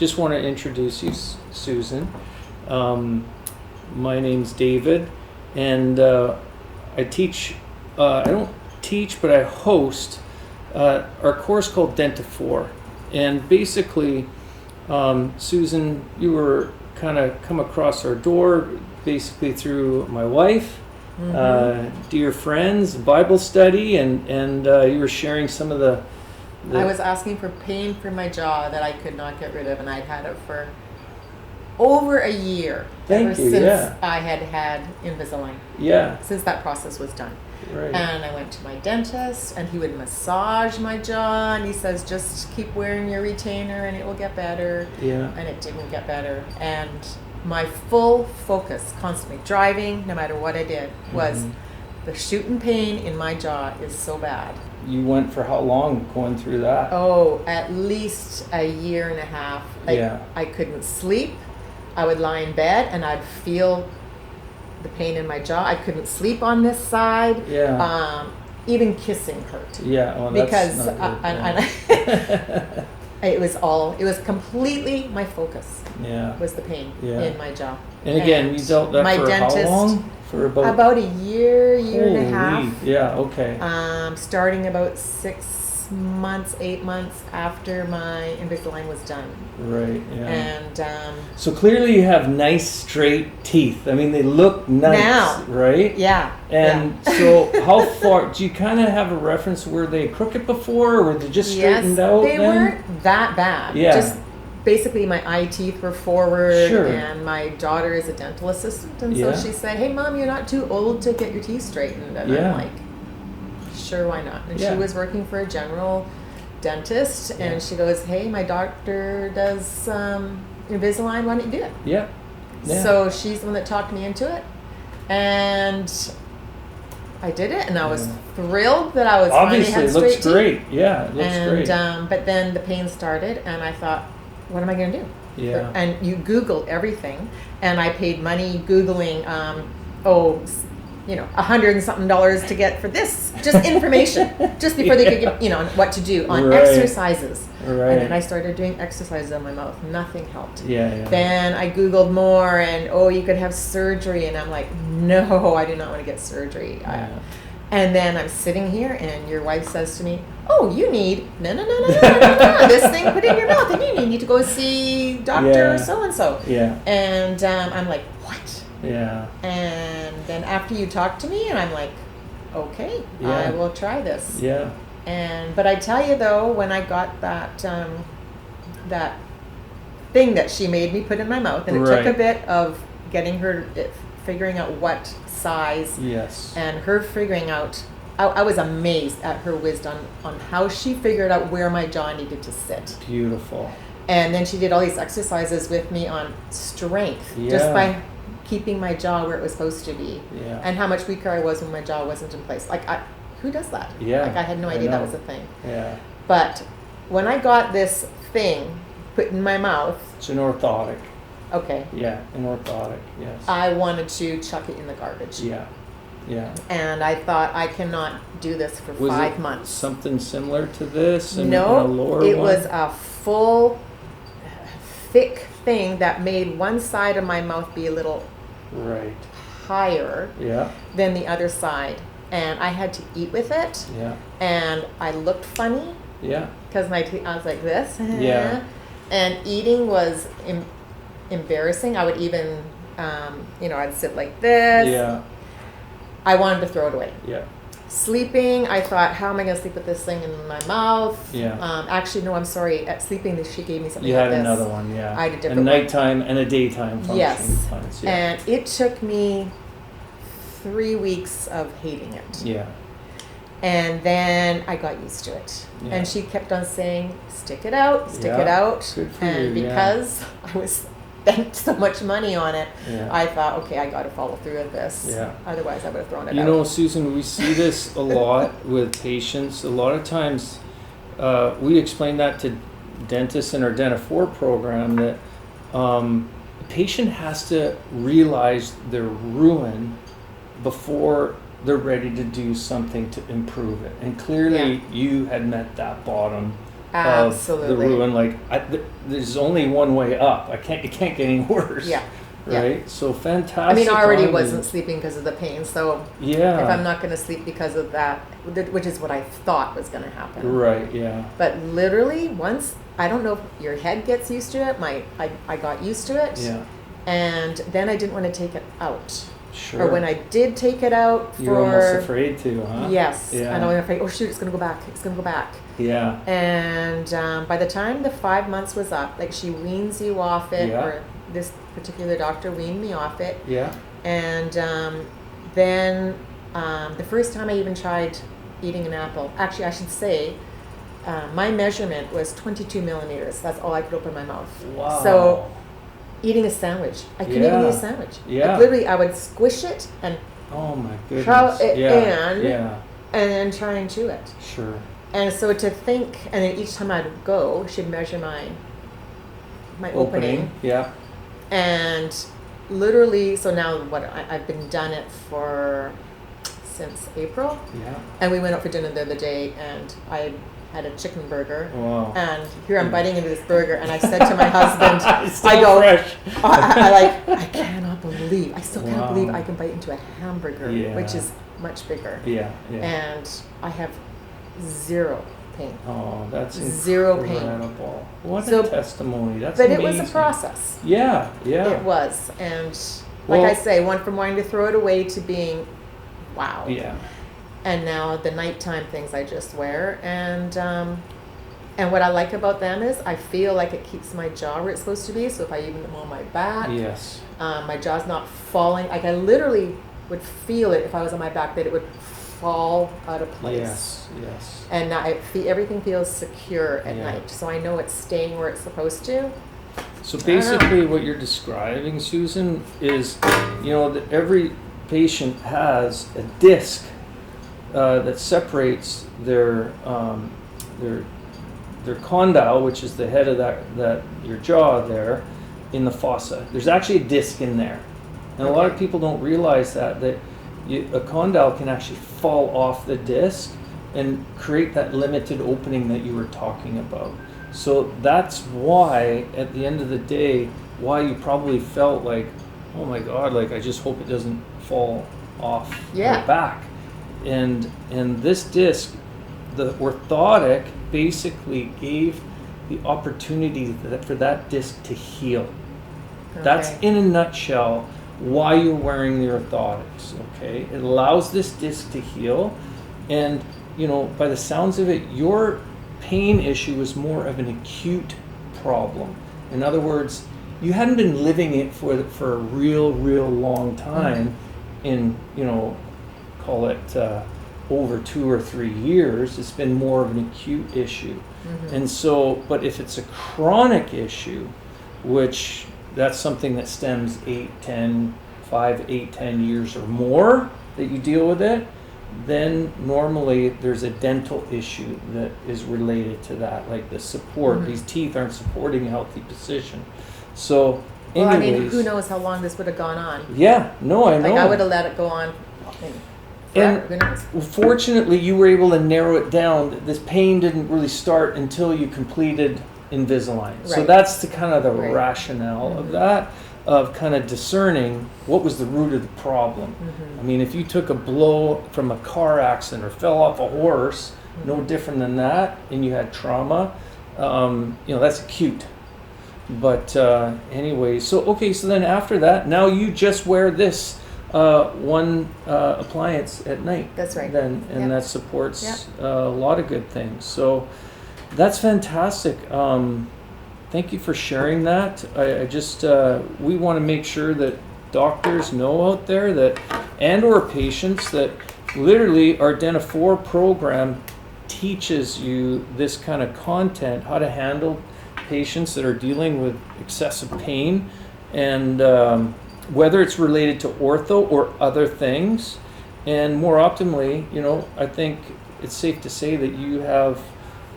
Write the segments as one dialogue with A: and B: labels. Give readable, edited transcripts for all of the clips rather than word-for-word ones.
A: just want to introduce you, Susan. My name's David, and I teach. I don't teach, but I host our course called DENTA4, and basically, Susan, you were kind of come across our door basically through my wife. Dear friends, Bible study, and you were sharing some of the
B: I was asking for pain for my jaw that I could not get rid of, and I'd had it for over a year.
A: Thank you,
B: since I had Invisalign.
A: Yeah.
B: Since that process was done.
A: Right.
B: And I went to my dentist, and he would massage my jaw, and he says, just keep wearing your retainer and it will get better.
A: Yeah.
B: And it didn't get better. And my full focus, constantly driving, no matter what I did, was the shooting pain in my jaw is so bad.
A: You went for how long going through that?
B: Oh, at least a year and a half. I couldn't sleep. I would lie in bed and I'd feel the pain in my jaw. I couldn't sleep on this side.
A: Yeah.
B: Even kissing hurt.
A: Yeah. Well,
B: because
A: that's
B: it was completely my focus.
A: Yeah.
B: Was the pain in my jaw.
A: And again, you dealt that for how long? For about
B: a year and a half.
A: Yeah, okay.
B: Starting about 6 months, 8 months after my Invisalign was done.
A: Right, yeah.
B: And
A: so clearly you have nice straight teeth. I mean, they look nice,
B: now,
A: right?
B: Yeah.
A: And so how far, do you kind of have a reference, were they crooked before, or were they just straightened out?
B: They weren't that bad.
A: Yeah.
B: Just basically my eye teeth were forward,
A: sure.
B: And my daughter is a dental assistant, and so she said, hey Mom, you're not too old to get your teeth straightened. And I'm like, sure, why not? And she was working for a general dentist, and she goes, hey, my doctor does Invisalign, why don't you do it?
A: Yeah.
B: So she's the one that talked me into it, and I did it, and I was thrilled that I was
A: obviously
B: finally had
A: it looks
B: straight
A: great.
B: teeth.
A: Yeah, it looks great.
B: But then the pain started, and I thought, what am I going to do?
A: Yeah.
B: And you Google everything, and I paid money Googling, $100 and something to get for this, just information, just before they could get, what to do on exercises.
A: Right.
B: And then I started doing exercises on my mouth. Nothing helped.
A: Yeah.
B: Then I Googled more, and you could have surgery, and I'm like, no, I do not want to get surgery. And then I'm sitting here, and your wife says to me, oh, you need no, this thing put in your mouth, and you need to go see Dr. So-and-so.
A: Yeah.
B: And I'm like, what?
A: Yeah.
B: And then after you talk to me, and I'm like, okay, I will try this.
A: Yeah.
B: But I tell you though, when I got that that thing that she made me put in my mouth, and it took a bit of getting her figuring out what size.
A: Yes.
B: And her figuring out, I was amazed at her wisdom on how she figured out where my jaw needed to sit.
A: Beautiful. And
B: then she did all these exercises with me on strength, just by keeping my jaw where it was supposed to be.
A: Yeah.
B: And how much weaker I was when my jaw wasn't in place. Who does that?
A: Yeah.
B: I had no idea that was a thing.
A: Yeah.
B: But when I got this thing put in my mouth.
A: It's an orthotic.
B: Okay.
A: Yeah, an orthotic, yes.
B: I wanted to chuck it in the garbage.
A: Yeah.
B: And I thought, I cannot do this for 5 months.
A: Something similar to this?
B: No, it was a full, thick thing that made one side of my mouth be a little higher than the other side. And I had to eat with it. Yeah. And I looked funny.
A: Yeah.
B: Because I was like this.
A: Yeah.
B: And eating was embarrassing. I would even, I'd sit like this.
A: Yeah.
B: I wanted to throw it away.
A: Yeah.
B: Sleeping, I thought, how am I going to sleep with this thing in my mouth?
A: Yeah.
B: Actually, no, I'm sorry. At sleeping, she gave me something
A: like this. You had
B: this.
A: another one, yeah.
B: I had a different
A: nighttime and a daytime function.
B: Yes.
A: Plans, yeah.
B: And it took me 3 weeks of hating it.
A: Yeah.
B: And then I got used to it.
A: Yeah.
B: And she kept on saying, stick it out, stick it out.
A: Good for
B: and
A: you,
B: because I was spent so much money on it,
A: yeah.
B: I thought, okay, I got to follow through with this.
A: Yeah.
B: Otherwise, I would have thrown it out.
A: You know, Susan, we see this a lot with patients. A lot of times, we explain that to dentists in our DENTA4 program, that the patient has to realize their ruin before they're ready to do something to improve it. And clearly, you had met that bottom
B: Absolutely.
A: of the ruin. Like there's only one way up. It can't get any worse.
B: Yeah.
A: Right.
B: Yeah.
A: So fantastic.
B: I mean, I already
A: on
B: wasn't
A: you.
B: sleeping because of the pain. So
A: Yeah.
B: if I'm not going to sleep because of that, which is what I thought was going to happen.
A: Right. Yeah.
B: But literally, once, I don't know if your head gets used to it. I got used to it.
A: Yeah.
B: And then I didn't want to take it out.
A: Sure.
B: Or when I did take it out
A: You're almost afraid to, huh?
B: Yes.
A: Yeah.
B: And I was afraid, oh shoot, it's going to go back. It's going to go back.
A: Yeah.
B: And by the time the 5 months was up, like she weans you off it,
A: Yeah.
B: or this particular doctor weaned me off it.
A: Yeah.
B: And then the first time I even tried eating an apple, actually I should say, my measurement was 22 millimeters. That's all I could open my mouth.
A: Wow.
B: So eating a sandwich, I couldn't even
A: Yeah.
B: eat a sandwich.
A: Yeah.
B: Like, literally, I would squish it and
A: Oh my goodness.
B: and
A: Yeah.
B: then try and chew it.
A: Sure.
B: And so to think, and then each time I'd go, she'd measure my opening.
A: Yeah.
B: And literally, so now I've been done it since April.
A: Yeah.
B: And we went out for dinner the other day, and I had a chicken burger.
A: Wow.
B: And here I'm biting into this burger, and I said to my husband,
A: It's still
B: I go,
A: fresh.
B: I cannot believe, I still can't
A: Wow.
B: believe I can bite into a hamburger,
A: Yeah.
B: which is much bigger.
A: Yeah. Yeah.
B: And I have zero pain.
A: Oh, that's
B: Zero pain.
A: incredible. What
B: So-
A: a testimony. That's
B: But
A: amazing.
B: it was a process.
A: Yeah. Yeah.
B: It was. And like
A: Well-
B: I say, went from wanting to throw it away to being, wow.
A: Yeah.
B: And now the nighttime things I just wear. And what I like about them is I feel like it keeps my jaw where it's supposed to be. So if I even am on my back,
A: Yes.
B: my jaw's not falling. Like I literally would feel it if I was on my back, that it would fall out of place.
A: Yes. Yes.
B: And now everything feels secure at
A: Yeah.
B: night. So I know it's staying where it's supposed to.
A: So basically, what you're describing, Susan, is that every patient has a disc that separates their condyle, which is the head of that your jaw there, in the fossa. There's actually a disc in there, and a lot of people don't realize that a condyle can actually fall off the disc and create that limited opening that you were talking about. So that's why, at the end of the day, why you probably felt like, oh my God, like I just hope it doesn't fall off
B: Yeah.
A: the back. And this disc, the orthotic, basically gave the opportunity for that disc to heal. That's
B: Okay.
A: in a nutshell why you're wearing the orthotics. Okay, it allows this disc to heal, and by the sounds of it, your pain issue was more of an acute problem. In other words, you hadn't been living it for a real long time, in call it over 2 or 3 years. It's been more of an acute issue. And so, but if it's a chronic issue, which that's something that stems 5, 8, 10 years or more that you deal with it, then normally there's a dental issue that is related to that, like the support. These teeth aren't supporting a healthy position. So
B: Well, I
A: anyways,
B: mean, who knows how long this would have gone on.
A: yeah, no, I know.
B: Like I would have let it go on forever. Who knows?
A: Fortunately, you were able to narrow it down. This pain didn't really start until you completed Invisalign. So
B: Right.
A: that's the kind of the
B: Right.
A: rationale of that, of kind of discerning what was the root of the problem. I mean, if you took a blow from a car accident or fell off a horse, no different than that, and you had trauma, that's acute. But anyway, so then after that, now you just wear this one appliance at night.
B: That's right.
A: Then, and
B: Yep.
A: that supports a lot of good things. So that's fantastic. Thank you for sharing that. I just we want to make sure that doctors know out there that, and or patients, that literally our DENTA4 program teaches you this kind of content, how to handle patients that are dealing with excessive pain, and whether it's related to ortho or other things. And more optimally, I think it's safe to say that you have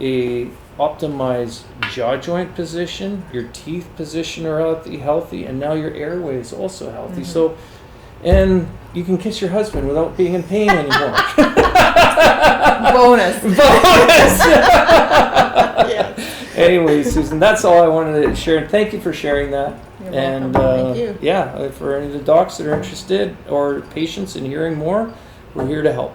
A: a optimized jaw joint position, your teeth position are healthy, and now your airway is also healthy. So, and you can kiss your husband without being in pain anymore.
B: Bonus.
A: Bonus.
B: Yes.
A: Anyway, Susan, that's all I wanted to share. And thank you for sharing that.
B: You're
A: And
B: welcome. Thank you.
A: yeah, for any of the docs that are interested or patients in hearing more, we're here to help.